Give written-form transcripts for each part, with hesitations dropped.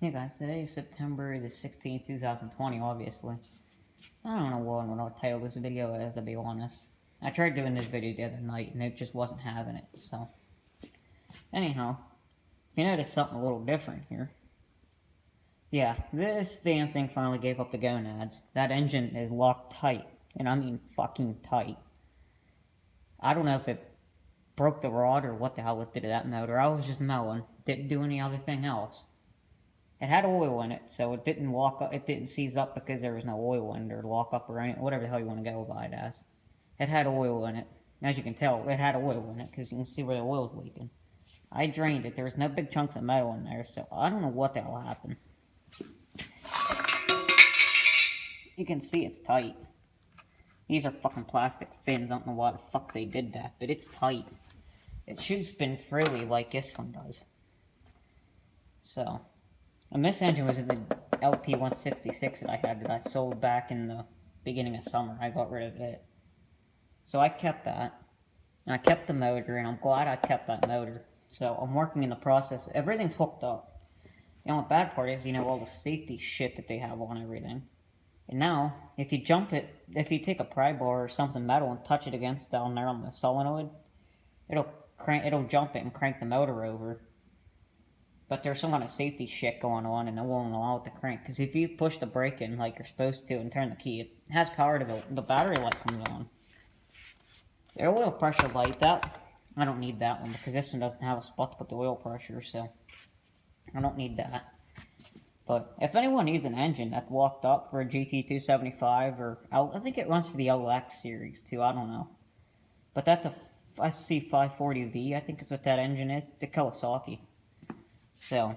Hey guys, today is September the 16th, 2020, obviously. I don't know what I'm going to title this video as, to be honest. I tried doing this video the other night, and it just wasn't having it, so. Anyhow, you notice something a little different here. Yeah, this damn thing finally gave up the gonads. That engine is locked tight, and I mean fucking tight. I don't know if it broke the rod or what the hell it did to that motor. I was just mowing, didn't do any other thing else. It had oil in it, so it didn't lock up. It didn't seize up because there was no oil in it, or lock up, or anything, whatever the hell you want to go by it as. It had oil in it. As you can tell, it had oil in it because you can see where the oil's leaking. I drained it. There was no big chunks of metal in there, so I don't know what the hell happened. You can see it's tight. These are fucking plastic fins. I don't know why the fuck they did that, but it's tight. It should spin freely like this one does. So. And this engine was in the LT166 that I had that I sold back in the beginning of summer. I got rid of it. So I kept that. And I kept the motor, and I'm glad I kept that motor. So I'm working in the process. Everything's hooked up. You know, the bad part is, all the safety shit that they have on everything. And now, if you jump it, if you take a pry bar or something metal and touch it against down there on the solenoid, it'll jump it and crank the motor over. But there's some kind of safety shit going on, and it won't allow it to crank. Because if you push the brake in like you're supposed to and turn the key, it has power to the battery light comes on. The oil pressure light, I don't need that one because this one doesn't have a spot to put the oil pressure, so I don't need that. But if anyone needs an engine that's locked up for a GT275, or I think it runs for the LX series too, I don't know. But that's a FC540V, I think is what that engine is. It's a Kawasaki. So,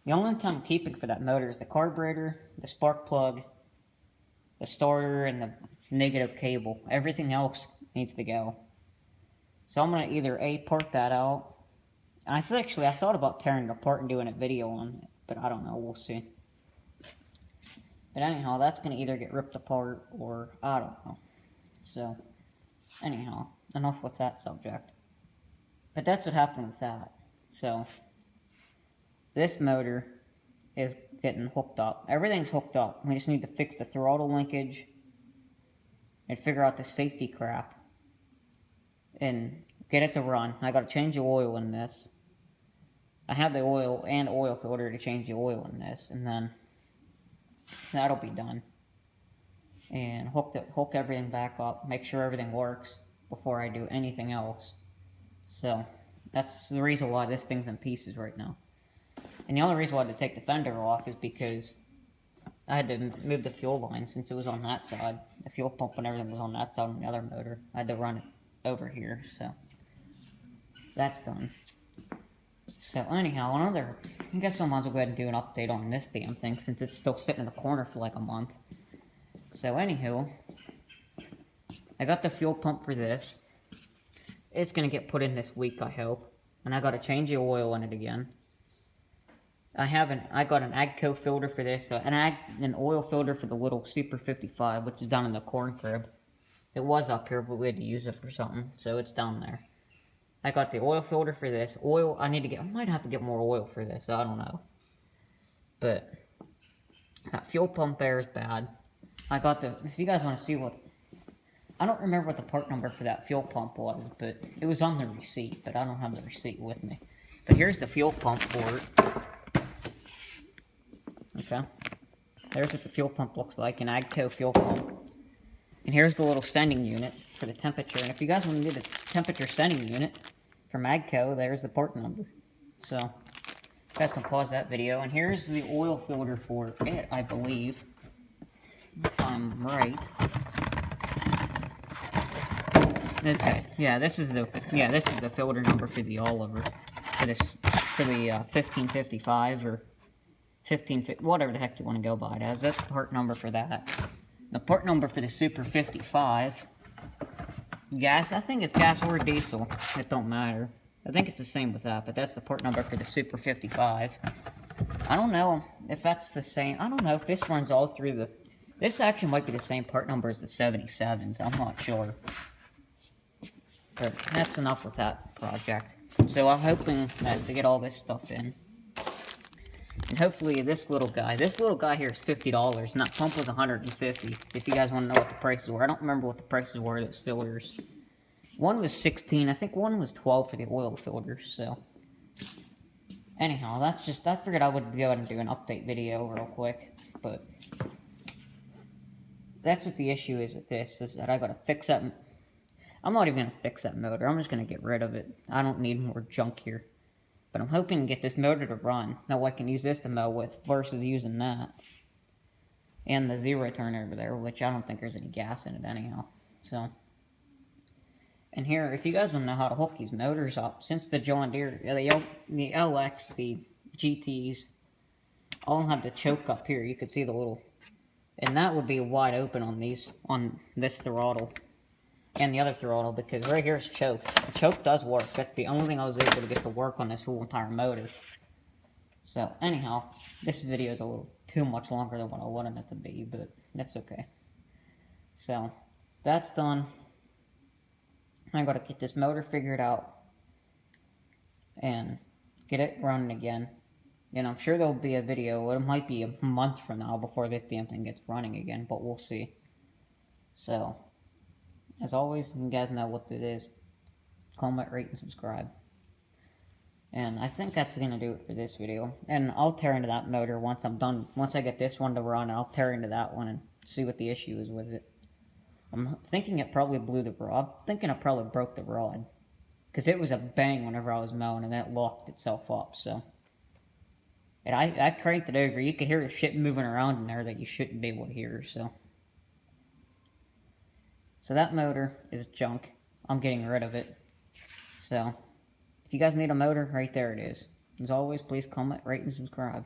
the only thing I'm keeping for that motor is the carburetor, the spark plug, the starter, and the negative cable. Everything else needs to go. So I'm going to either part that out. I thought about tearing it apart and doing a video on it, but I don't know, we'll see. But anyhow, that's going to either get ripped apart or I don't know. So, anyhow, enough with that subject. But that's what happened with that. So, this motor is getting hooked up. Everything's hooked up. We just need to fix the throttle linkage and figure out the safety crap and get it to run. I gotta change the oil in this. I have the oil and oil filter to change the oil in this, and then that'll be done. And hook everything back up, make sure everything works before I do anything else. So, that's the reason why this thing's in pieces right now. And the only reason why I had to take the fender off is because I had to move the fuel line since it was on that side. The fuel pump and everything was on that side on the other motor. I had to run it over here, so that's done. So anyhow, I guess I might as well go ahead and do an update on this damn thing since it's still sitting in the corner for like a month. So anywho, I got the fuel pump for this. It's going to get put in this week, I hope. And I got to change the oil in it again. I got an AGCO filter for this, an oil filter for the little Super 55, which is down in the corn crib. It was up here, but we had to use it for something, so it's down there. I got the oil filter for this. I might have to get more oil for this, I don't know. But, that fuel pump there is bad. If you guys want to see I don't remember what the part number for that fuel pump was, but it was on the receipt, but I don't have the receipt with me. But here's the fuel pump for it. Okay, there's what the fuel pump looks like, an AGCO fuel pump. And here's the little sending unit for the temperature. And if you guys want to do the temperature sending unit from AGCO, there's the part number. So, you guys can pause that video. And here's the oil filter for it, I believe. If I'm right. Okay, this is the filter number for the Oliver. For the 1555 or 1550, whatever the heck you want to go by it as. That's the part number for that. The part number for the Super 55, gas, I think it's gas or diesel, it don't matter. I think it's the same with that, but that's the part number for the Super 55. I don't know if that's the same, I don't know if this runs all through this actually might be the same part number as the 77s, I'm not sure. But that's enough with that project. So I'm hoping to get all this stuff in. And hopefully this little guy here is $50, and that pump was $150. If you guys want to know what the prices were. I don't remember what the prices were of those filters. One was $16, I think one was $12 for the oil filters, so. Anyhow, that's just, I figured I would go ahead and do an update video real quick, but. That's what the issue is with this, is that I gotta fix that. I'm not even gonna fix that motor, I'm just gonna get rid of it. I don't need more junk here. But I'm hoping to get this motor to run. That way I can use this to mow with, versus using that. And the zero turn over there, which I don't think there's any gas in it anyhow. So. And here, if you guys want to know how to hook these motors up, since the John Deere, the LX, the GTs, all have the choke up here. You could see the little, and that would be wide open on these, on this throttle. And the other throttle, because right here is choke. The choke does work. That's the only thing I was able to get to work on this whole entire motor. So, anyhow, this video is a little too much longer than what I wanted it to be, but that's okay. So, that's done. I gotta get this motor figured out and get it running again. And I'm sure there'll be a video. It might be a month from now before this damn thing gets running again, but we'll see. So, as always, you guys know what it is. Comment, rate, and subscribe. And I think that's going to do it for this video. And I'll tear into that motor once I'm done. Once I get this one to run, I'll tear into that one and see what the issue is with it. I'm thinking it probably blew the rod. I'm thinking it probably broke the rod. Because it was a bang whenever I was mowing, and then it locked itself up, so. And I cranked it over. You could hear the shit moving around in there that you shouldn't be able to hear, so. So that motor is junk. I'm getting rid of it. So, if you guys need a motor, right there it is. As always, please comment, rate, and subscribe.